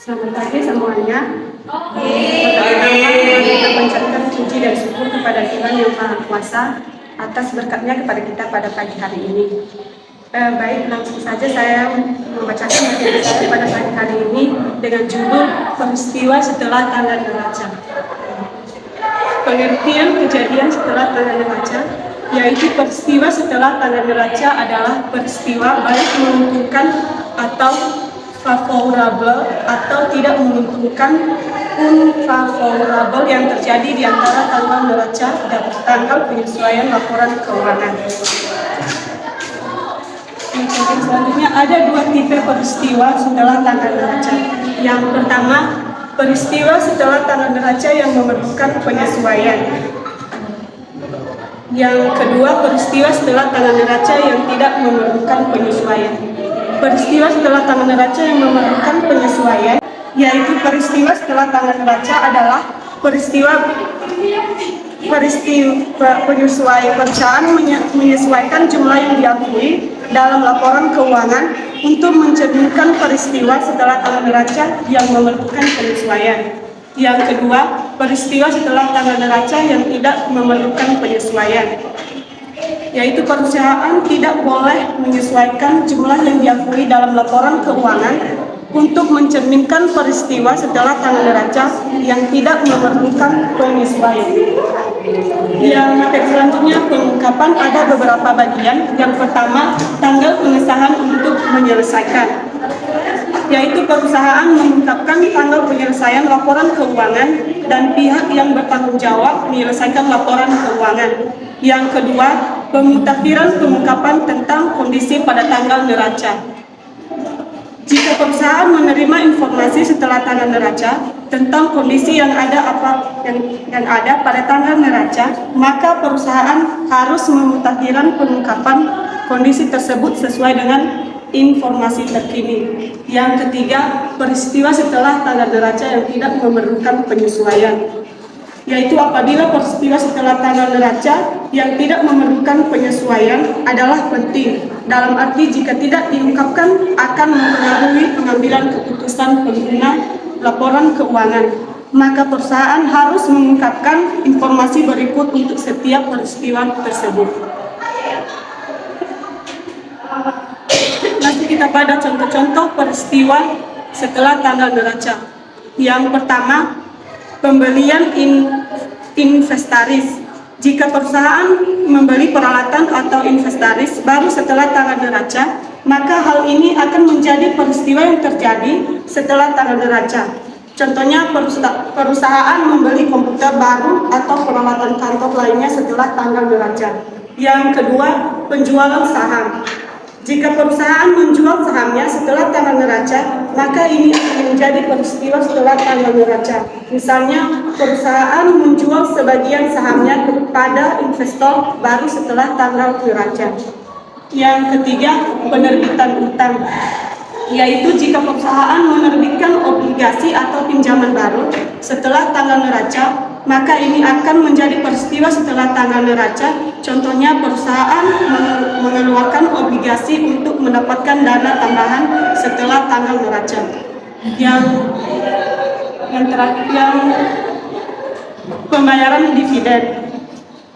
Selamat pagi semuanya. Pertama-tama kita panjatkan puji dan syukur kepada Tuhan Yang Maha Kuasa atas berkatnya kepada kita pada pagi hari ini. Baik, langsung saja saya membacakan materi saya pada pagi hari ini dengan judul Peristiwa Setelah Tanggal Neraca. Pengertian kejadian setelah tanggal neraca, yaitu peristiwa setelah tanggal neraca adalah peristiwa baik menguntungkan atau favorable atau tidak menguntungkan unfavorable yang terjadi di antara tanggal neraca dan tanggal penyesuaian laporan keuangan. Selanjutnya ada dua tipe peristiwa setelah tanggal neraca. Yang pertama, peristiwa setelah tanggal neraca yang memerlukan penyesuaian. Yang kedua, peristiwa setelah tanggal neraca yang tidak memerlukan penyesuaian. Peristiwa setelah tanggal neraca yang memerlukan penyesuaian, yaitu peristiwa setelah tanggal neraca adalah peristiwa perusahaan menyesuaikan jumlah yang diakui dalam laporan keuangan untuk mencerminkan peristiwa setelah tanggal neraca yang memerlukan penyesuaian. Yang kedua, peristiwa setelah tanggal neraca yang tidak memerlukan penyesuaian, yaitu perusahaan tidak boleh menyesuaikan jumlah yang diakui dalam laporan keuangan untuk mencerminkan peristiwa setelah tanggal neraca yang tidak memerlukan penyesuaian. Yang materi selanjutnya pengungkapan ada beberapa bagian. Yang pertama, tanggal pengesahan untuk menyelesaikan, yaitu perusahaan mengungkapkan tanggal penyelesaian laporan keuangan dan pihak yang bertanggung jawab menyelesaikan laporan keuangan. Yang kedua, pemutakhiran pengungkapan tentang kondisi pada tanggal neraca. Jika perusahaan menerima informasi setelah tanggal neraca tentang kondisi yang ada pada tanggal neraca, maka perusahaan harus memutakhiran pengungkapan kondisi tersebut sesuai dengan informasi terkini. Yang ketiga, peristiwa setelah tanggal neraca yang tidak memerlukan penyesuaian, yaitu apabila peristiwa setelah tanggal neraca yang tidak memerlukan penyesuaian adalah penting, dalam arti jika tidak diungkapkan akan mempengaruhi pengambilan keputusan pengguna laporan keuangan, maka perusahaan harus mengungkapkan informasi berikut untuk setiap peristiwa tersebut. Nanti kita pada contoh-contoh peristiwa setelah tanggal neraca. Yang pertama, pembelian inventaris. Jika perusahaan membeli peralatan atau inventaris baru setelah tanggal neraca, maka hal ini akan menjadi peristiwa yang terjadi setelah tanggal neraca. Contohnya, perusahaan membeli komputer baru atau peralatan kantor lainnya setelah tanggal neraca. Yang kedua, penjualan saham. Jika perusahaan menjual sahamnya setelah tanggal neraca, maka ini akan menjadi peristiwa setelah tanggal neraca. Misalnya, perusahaan menjual sebagian sahamnya kepada investor baru setelah tanggal neraca. Yang ketiga, penerbitan utang, yaitu jika perusahaan menerbitkan obligasi atau pinjaman baru setelah tanggal neraca, maka ini akan menjadi peristiwa setelah tanggal neraca. Contohnya, perusahaan mengeluarkan obligasi untuk mendapatkan dana tambahan setelah tanggal neraca. Yang terakhir, pembayaran dividen,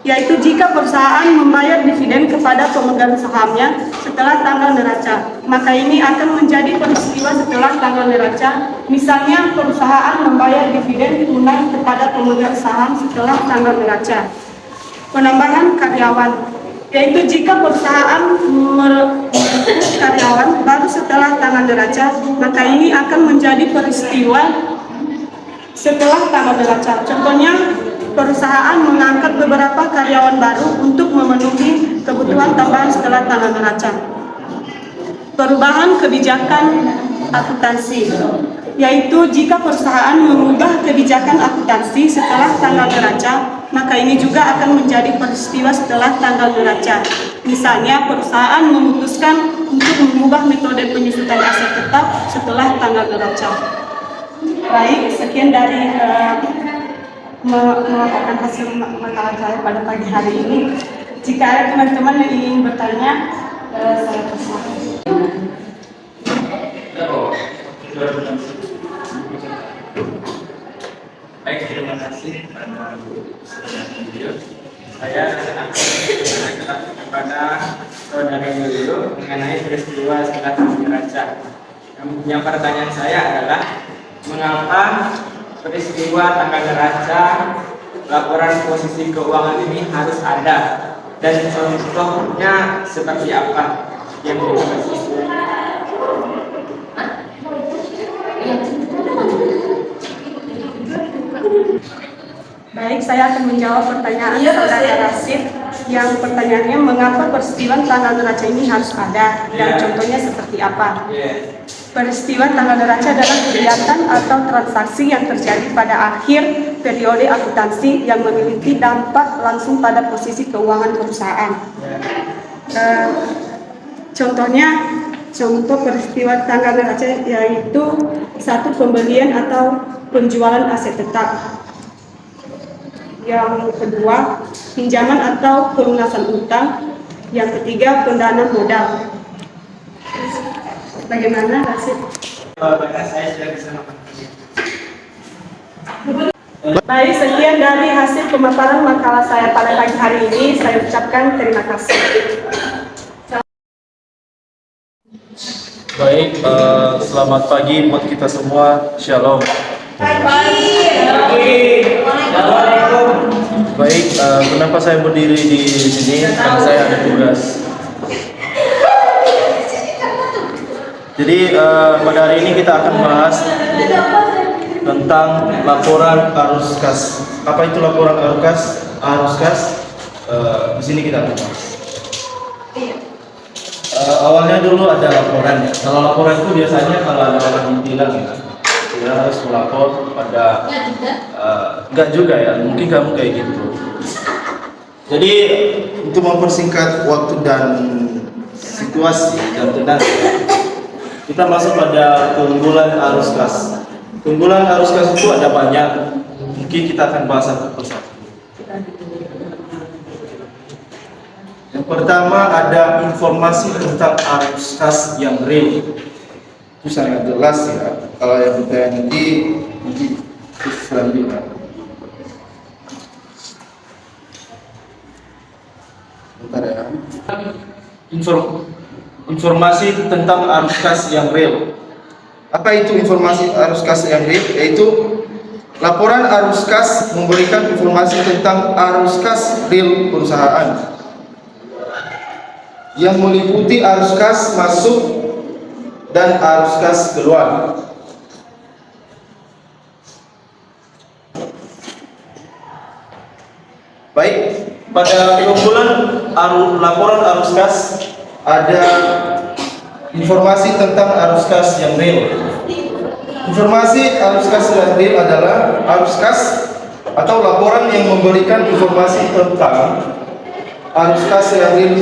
yaitu jika perusahaan membayar dividen kepada pemegang sahamnya setelah tanggal neraca, maka ini akan menjadi peristiwa setelah tanggal neraca. Misalnya, perusahaan membayar dividen tunai kepada pemegang saham setelah tanggal neraca. Penambahan karyawan, yaitu jika perusahaan merekrut karyawan baru setelah tanggal neraca, maka ini akan menjadi peristiwa setelah tanggal neraca. Contohnya, perusahaan mengangkat beberapa karyawan baru untuk memenuhi kebutuhan tambahan setelah tanggal neraca. Perubahan kebijakan akuntansi, yaitu jika perusahaan mengubah kebijakan akuntansi setelah tanggal neraca, maka ini juga akan menjadi peristiwa setelah tanggal neraca. Misalnya, perusahaan memutuskan untuk mengubah metode penyusutan aset tetap setelah tanggal neraca. Baik, sekian dari melaporkan hasil makalah saya pada pagi hari ini. Jika ada teman-teman yang ingin bertanya, saya persilakan. laporan video. Saya akan menjelaskan kepada saudara dulu mengenai peristiwa setelah neraca. Yang pertanyaan saya adalah, mengapa peristiwa tanggal neraca laporan posisi keuangan ini harus ada, dan contohnya seperti apa yang dikasih? Baik, saya akan menjawab pertanyaan saudara Rasid. Yang pertanyaannya, mengapa peristiwa tanggal neraca ini harus ada dan contohnya seperti apa? Peristiwa tanggal neraca adalah kegiatan atau transaksi yang terjadi pada akhir periode akuntansi yang memiliki dampak langsung pada posisi keuangan perusahaan. Contoh peristiwa tanggal neraca yaitu satu, pembelian atau penjualan aset tetap. Yang kedua, pinjaman atau pelunasan utang. Yang ketiga, pendanaan modal. Bagaimana, Rasid? Saya sudah bisa memahami. Baik, sekian dari hasil pemaparan makalah saya pada pagi hari ini. Saya ucapkan terima kasih. Baik, selamat pagi buat kita semua. Shalom. Baik, kenapa saya berdiri di sini? Karena saya ada tugas. Jadi pada hari ini kita akan bahas tentang laporan arus kas. Apa itu laporan arus kas? Di sini kita akan bahas. Awalnya dulu ada laporan ya. Kalau laporan itu biasanya kalau ada orang ditilang ya, dia harus melapor pada enggak juga ya, mungkin kamu kayak gitu. Jadi untuk mempersingkat waktu dan situasi dan tenang, kita masuk pada keunggulan arus kas. Keunggulan arus kas itu ada banyak, mungkin kita akan bahas satu persatu. Yang pertama ada informasi tentang arus kas yang real. Itu sangat jelas ya. Kalau yang bertanya nanti selanjutnya. Bentar ya. Informasi tentang arus kas yang real. Apa itu informasi arus kas yang real? Yaitu laporan arus kas memberikan informasi tentang arus kas real perusahaan yang meliputi arus kas masuk dan arus kas keluar. Baik, pada keunggulan laporan arus kas ada informasi tentang arus kas yang real. Informasi arus kas yang real adalah arus kas atau laporan yang memberikan informasi tentang arus kas yang real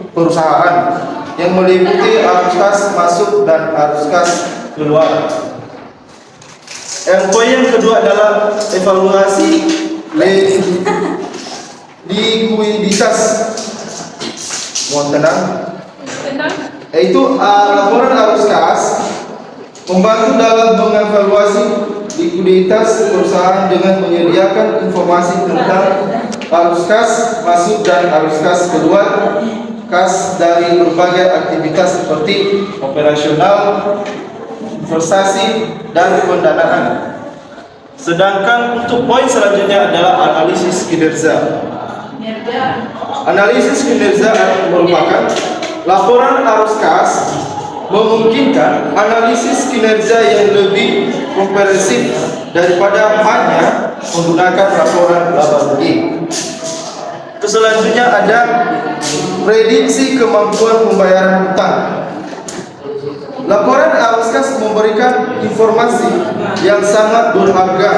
perusahaan yang meliputi arus kas masuk dan arus kas keluar. Poin yang kedua adalah evaluasi likuiditas. Mohon tenang. Yaitu laporan arus kas membantu dalam mengevaluasi likuiditas perusahaan dengan menyediakan informasi tentang arus kas masuk dan arus kas keluar kas dari berbagai aktivitas seperti operasional, investasi, dan pendanaan. Sedangkan untuk poin selanjutnya adalah analisis kinerja. Analisis kinerja merupakan laporan arus kas memungkinkan analisis kinerja yang lebih komprehensif daripada hanya menggunakan laporan laba rugi. Selanjutnya ada prediksi kemampuan pembayaran hutang. Laporan arus kas memberikan informasi yang sangat berharga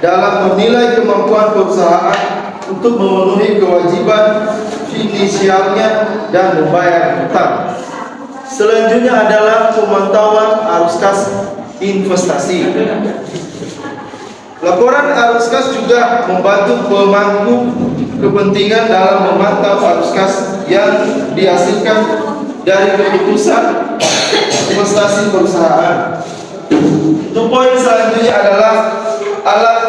dalam menilai kemampuan perusahaan untuk memenuhi kewajiban finansialnya dan membayar hutang. Selanjutnya adalah pemantauan arus kas investasi. Laporan arus kas juga membantu pemangku kepentingan dalam memantau arus kas yang dihasilkan dari keputusan investasi perusahaan. Untuk poin selanjutnya adalah alat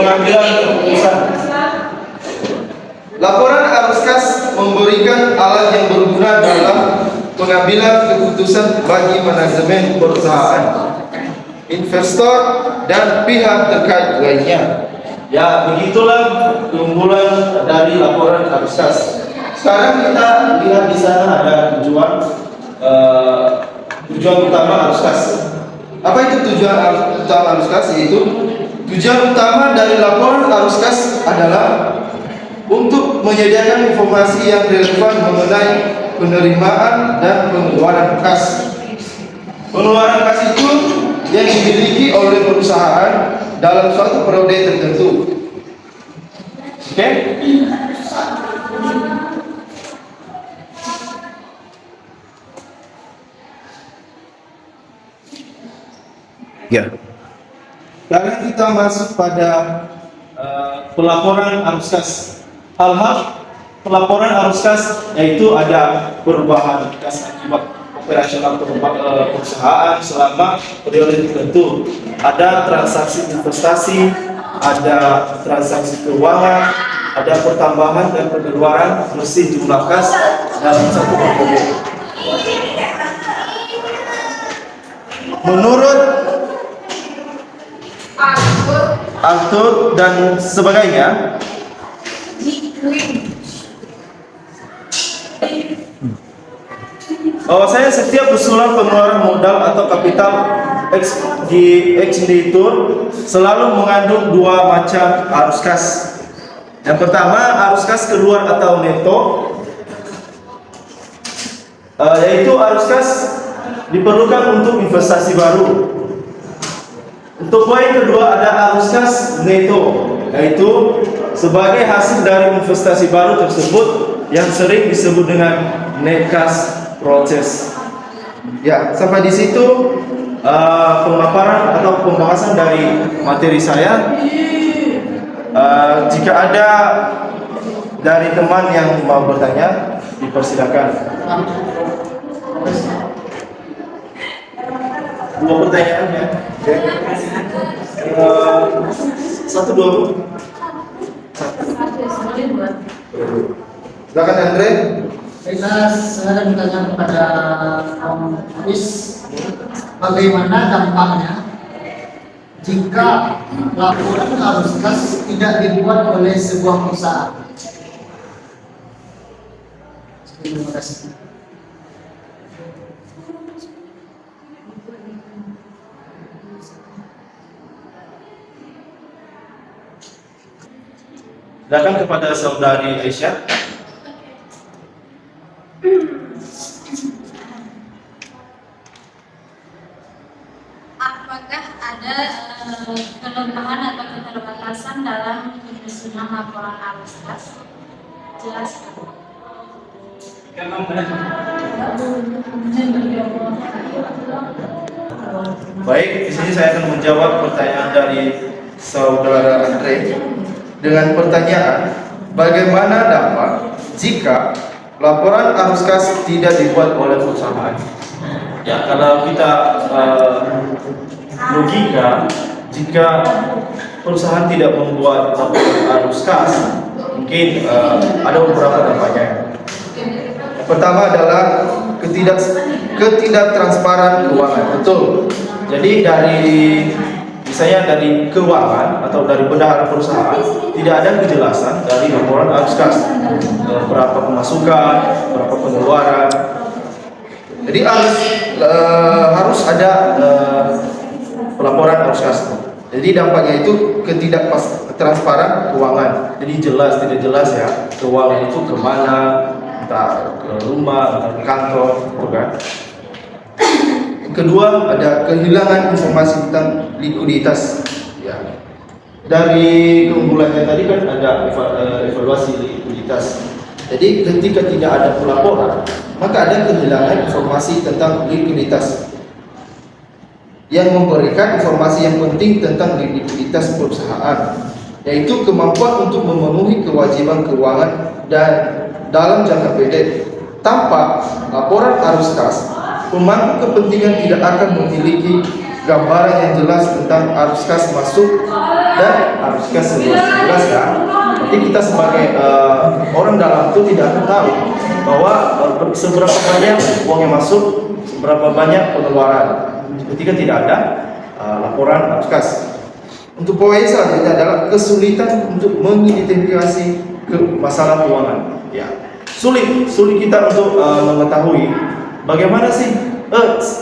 pengambilan keputusan. Laporan arus kas memberikan alat yang berguna dalam pengambilan keputusan bagi manajemen perusahaan, investor, dan pihak terkait lainnya. Ya, begitulah keunggulan dari laporan arus kas. Sekarang kita lihat di sana ada tujuan utama arus kas. Apa itu tujuan utama arus kas? Yaitu tujuan utama dari laporan arus kas adalah untuk menyediakan informasi yang relevan mengenai penerimaan dan pengeluaran kas. Pengeluaran kas itu yang dimiliki oleh perusahaan dalam suatu periode tertentu. Oke? Ya. Sekarang kita masuk pada pelaporan arus kas. Hal-hal pelaporan arus kas yaitu ada perubahan kas akibat operasional perusahaan selama periode tertentu. Ada transaksi investasi, ada transaksi keuangan, ada pertambahan dan pengeluaran bersih jumlah kas dalam satu periode. Menurut Arthur dan sebagainya, bahwasanya setiap usulan pengeluaran modal atau kapital di ekspenditur selalu mengandung dua macam arus kas. Yang pertama, arus kas keluar atau neto, yaitu arus kas diperlukan untuk investasi baru. Untuk poin kedua ada arus kas neto, yaitu sebagai hasil dari investasi baru tersebut yang sering disebut dengan net cash proses. Ya, sampai di situ pemaparan atau pembahasan dari materi saya. Jika ada dari teman yang mau bertanya, dipersilakan. Dua pertanyaan ya. Oke. Satu dua. Silakan Andre. Saya bertanya kepada Is, bagaimana dampaknya jika laporan arus kas tidak dibuat oleh sebuah perusahaan? Terima kasih. Silakan kepada saudari Aisyah. Apakah ada kelemahan atau keterbatasan dalam penyusunan laporan arus kas? Jelaskan. Baik, di sini saya akan menjawab pertanyaan dari saudara Andre dengan pertanyaan, bagaimana dampak jika laporan arus kas tidak dibuat oleh perusahaan? Ya, kalau kita logika, jika perusahaan tidak membuat laporan arus kas, mungkin ada beberapa dampaknya. Yang pertama adalah ketidaktransparan keuangan. Betul. Jadi misalnya dari keuangan atau dari bendahara perusahaan tidak ada kejelasan dari laporan arus kas, berapa pemasukan, berapa pengeluaran. Jadi harus ada pelaporan arus kas. Jadi dampaknya itu ketidaktransparan keuangan. Jadi tidak jelas ya keuangan itu kemana, entah ke rumah, entah ke kantor, bukan? Kedua, ada kehilangan informasi tentang likuiditas. Ya. Dari keunggulannya tadi kan ada evaluasi likuiditas. Jadi ketika tidak ada pelaporan, maka ada kehilangan informasi tentang likuiditas yang memberikan informasi yang penting tentang likuiditas perusahaan, yaitu kemampuan untuk memenuhi kewajiban keuangan dan dalam jangka pendek. Tanpa laporan arus kas, pemangku kepentingan tidak akan memiliki gambaran yang jelas tentang arus kas masuk dan arus kas keluar. Jelas kan? Nanti kita sebagai orang dalam itu tidak akan tahu bahwa seberapa banyak uang yang masuk, seberapa banyak pengeluaran ketika tidak ada laporan arus kas. Untuk poin selanjutnya adalah kesulitan untuk mengidentifikasi masalah keuangan. Ya, sulit kita untuk mengetahui bagaimana sih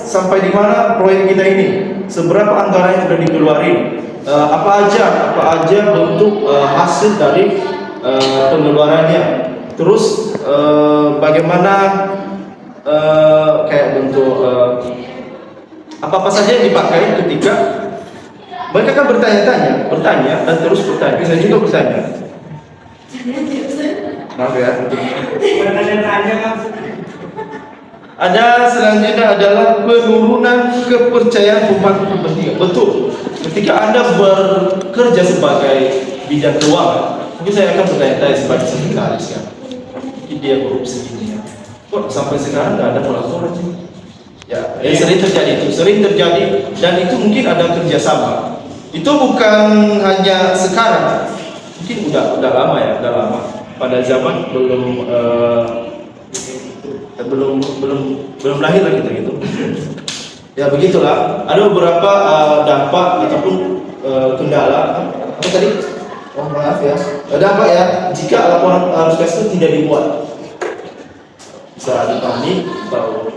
sampai di mana proyek kita ini, seberapa anggaran yang sudah dikeluarin, apa aja bentuk hasil dari pengeluarannya, terus bagaimana kayak bentuk apa saja yang dipakai ketika mereka kan bertanya dan terus bertanya. Saya juga bertanya. Maaf ya. Ada selanjutnya adalah penurunan kepercayaan pemangku kepentingan. Betul. Ketika Anda bekerja sebagai bidang keuangan, mungkin saya akan bertanya-tanya sebagai sekretaris ya. Dia korupsi ini ya. Kok sampai sekarang nggak ada pelaporan sih? Ya, sering terjadi dan itu mungkin ada kerjasama. Itu bukan hanya sekarang, mungkin udah lama ya, udah lama. Pada zaman belum lahir lah kita gitu. Ya begitulah. Ada beberapa dampak ataupun kendala. Apa tadi? Oh maaf ya. Dampak ya jika laporan arus kas itu tidak dibuat. Bisa dipahami atau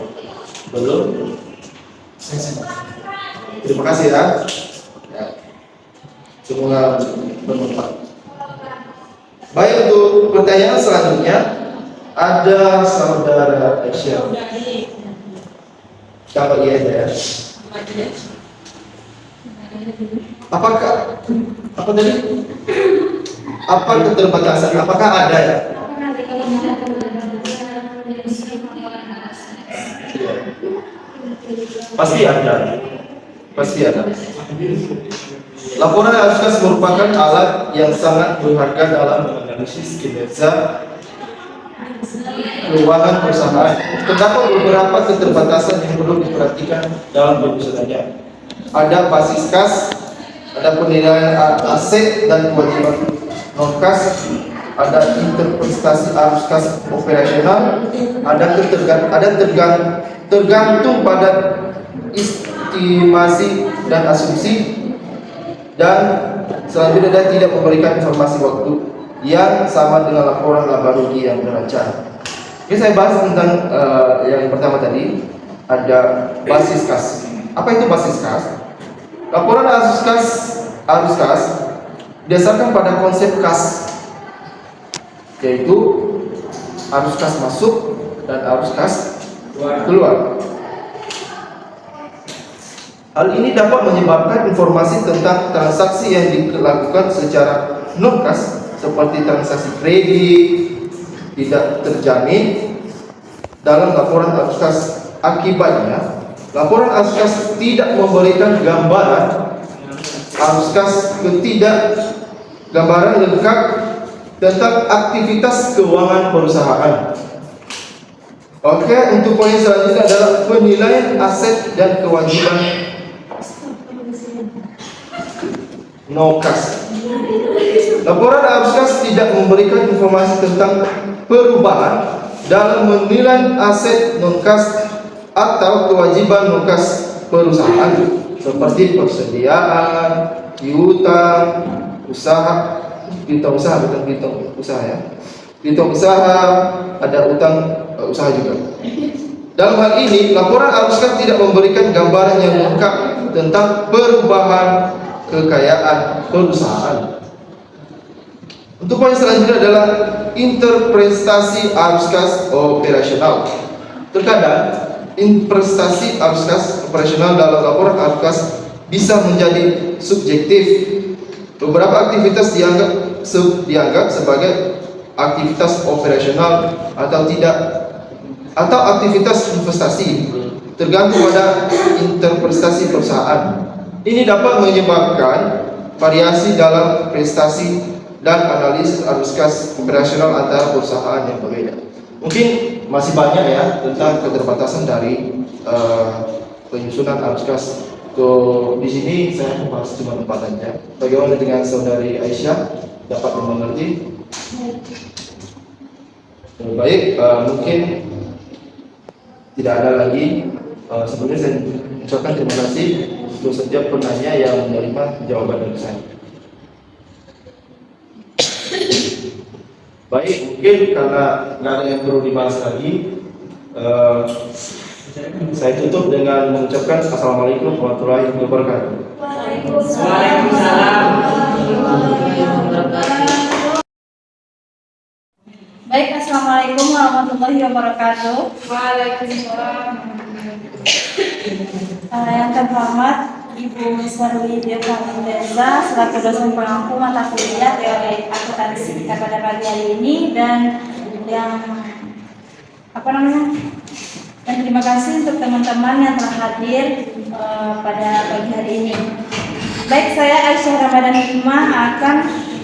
belum? Terima kasih ya. Semoga bermanfaat. Baik, untuk pertanyaan selanjutnya ada saudara Aisyah. Dapat ya? Apakah apa tadi? Apa keterbatasan? Apakah ada ya? Pasti ada. Laporan arus kas merupakan alat yang sangat berharga dalam menganalisis kinerja keuangan perusahaan. Terdapat beberapa keterbatasan yang perlu diperhatikan dalam penyusunannya. Ada basis kas, ada penilaian aset dan kewajiban non kas, ada interpretasi arus kas operasional, tergantung pada estimasi dan asumsi, dan selanjutnya dia tidak memberikan informasi waktu yang sama dengan laporan laba rugi yang terancam. Oke, saya bahas tentang yang pertama tadi, ada basis kas. Apa itu basis kas? Laporan arus kas berdasarkan pada konsep kas, yaitu arus kas masuk dan arus kas keluar. Hal ini dapat menyebabkan informasi tentang transaksi yang dilakukan secara non kas seperti transaksi kredit tidak terjamin dalam laporan arus kas. Akibatnya, laporan arus kas tidak memberikan gambaran gambaran lengkap tentang aktivitas keuangan perusahaan. Oke, untuk poin selanjutnya adalah penilaian aset dan kewajiban no kas. Laporan arus kas tidak memberikan informasi tentang perubahan dalam menilai aset non kas atau kewajiban non kas perusahaan seperti persediaan, piutang usaha, piutang usaha bukan piutang usaha ya. Piutang usaha, ada utang usaha juga. Dalam hal ini, laporan arus kas tidak memberikan gambaran yang lengkap tentang perubahan kekayaan perusahaan. Untuk poin selanjutnya adalah interpretasi arus kas operasional. Terkadang interpretasi arus kas operasional dalam laporan arus kas bisa menjadi subjektif. Beberapa aktivitas dianggap sebagai aktivitas operasional atau tidak, atau aktivitas investasi, tergantung pada interpretasi perusahaan. Ini dapat menyebabkan variasi dalam prestasi dan analisis arus kas operasional antara perusahaan yang berbeda. Mungkin masih banyak ya tentang keterbatasan dari penyusunan arus kas Untuk di sini saya membahas cuma 4 saja. Bagaimana dengan saudari Aisyah? Dapat mengerti? Baik, mungkin tidak ada lagi. Sebelumnya saya ucapkan terima kasih untuk setiap penanya yang menerima jawaban dari saya. Baik, mungkin karena nggak ada yang perlu dibahas lagi, saya tutup dengan mengucapkan Assalamualaikum warahmatullahi wabarakatuh. Waalaikumsalam. Baik, Assalamualaikum warahmatullahi wabarakatuh. Waalaikumsalam. Yang terhormat Ibu Sarwi Devandeza selaku dosen pengampu mata kuliah teori akuntansi pada pagi hari ini, dan yang dan terima kasih untuk teman-teman yang telah hadir pada pagi hari ini. Baik, saya Aisyah Ramadan Hikmah akan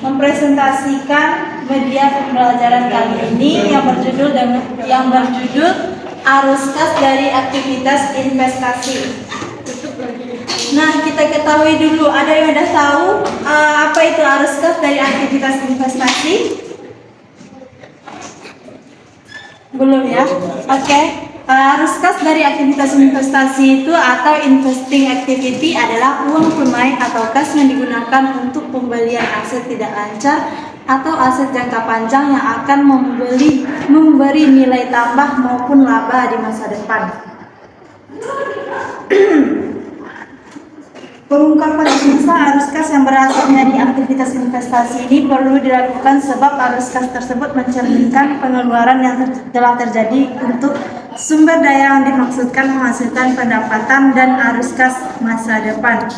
mempresentasikan media pembelajaran kali ini yang berjudul Arus Kas dari Aktivitas Investasi. Nah, kita ketahui dulu, ada yang sudah tahu apa itu arus kas dari aktivitas investasi? Belum ya? Oke. Arus kas dari aktivitas investasi itu atau investing activity adalah uang tunai atau kas yang digunakan untuk pembelian aset tidak lancar atau aset jangka panjang yang akan memberi nilai tambah maupun laba di masa depan. Pengungkapan sisa arus kas yang berasal dari aktivitas investasi ini perlu dilakukan sebab arus kas tersebut mencerminkan pengeluaran yang telah terjadi untuk sumber daya yang dimaksudkan menghasilkan pendapatan dan arus kas masa depan,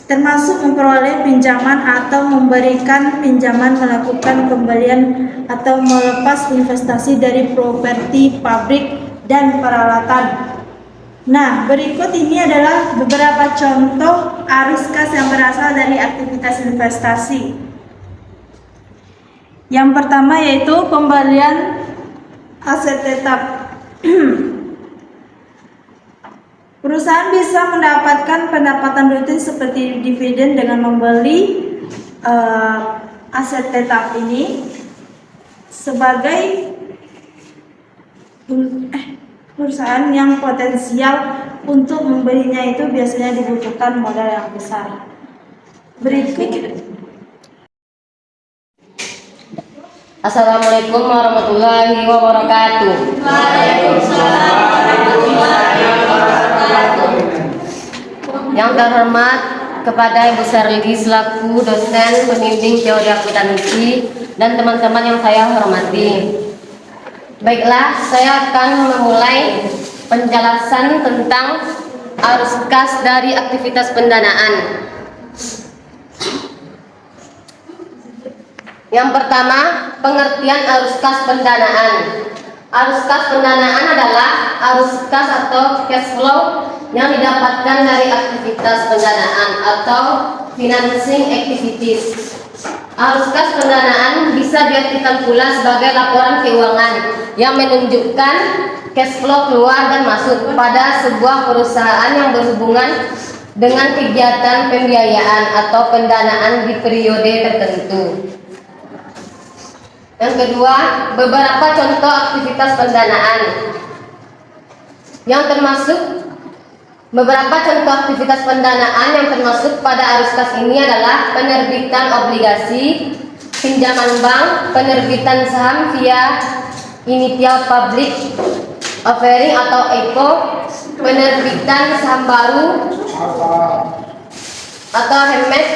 termasuk memperoleh pinjaman atau memberikan pinjaman, melakukan pembelian atau melepas investasi dari properti, pabrik, dan peralatan. Nah, berikut ini adalah beberapa contoh arus kas yang berasal dari aktivitas investasi. Yang pertama yaitu pembelian aset tetap. Perusahaan bisa mendapatkan pendapatan rutin seperti dividen dengan membeli aset tetap ini sebagai perusahaan yang potensial. Untuk membelinya itu biasanya dibutuhkan modal yang besar. Berikut. Assalamualaikum warahmatullahi wabarakatuh. Waalaikumsalam warahmatullahi wabarakatuh. Yang terhormat kepada Ibu Sarli selaku dosen pembimbing teori akuntansi dan teman-teman yang saya hormati. Baiklah, saya akan memulai penjelasan tentang arus kas dari aktivitas pendanaan. Yang pertama, pengertian arus kas pendanaan. Arus kas pendanaan adalah arus kas atau cash flow yang didapatkan dari aktivitas pendanaan atau financing activities. Arus kas pendanaan bisa diartikan pula sebagai laporan keuangan yang menunjukkan cash flow keluar dan masuk pada sebuah perusahaan yang berhubungan dengan kegiatan pembiayaan atau pendanaan di periode tertentu. Yang kedua, beberapa contoh aktivitas pendanaan yang termasuk pada arus kas ini adalah penerbitan obligasi, pinjaman bank, penerbitan saham via initial public offering atau IPO, penerbitan saham baru atau HEMET,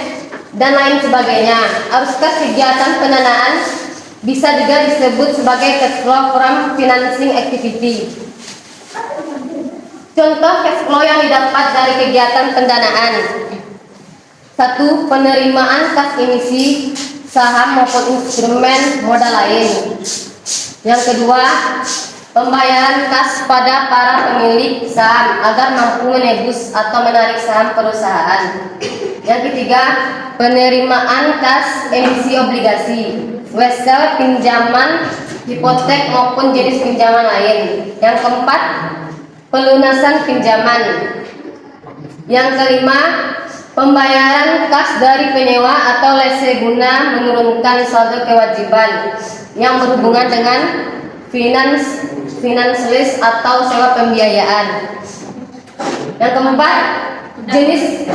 dan lain sebagainya. Arus kas kegiatan pendanaan bisa juga disebut sebagai cash flow from financing activity. Contoh cash flow yang didapat dari kegiatan pendanaan: 1. Penerimaan kas emisi saham maupun instrumen modal lain. Yang kedua, pembayaran kas pada para pemilik saham agar mampu menebus atau menarik saham perusahaan. Yang ketiga, penerimaan kas emisi obligasi, wesel, pinjaman, hipotek maupun jenis pinjaman lain. Yang keempat, pelunasan pinjaman. Yang kelima, pembayaran kas dari penyewa atau lese guna menurunkan saldo kewajiban yang berhubungan dengan finance lease atau sewa pembiayaan. Yang keempat, jenis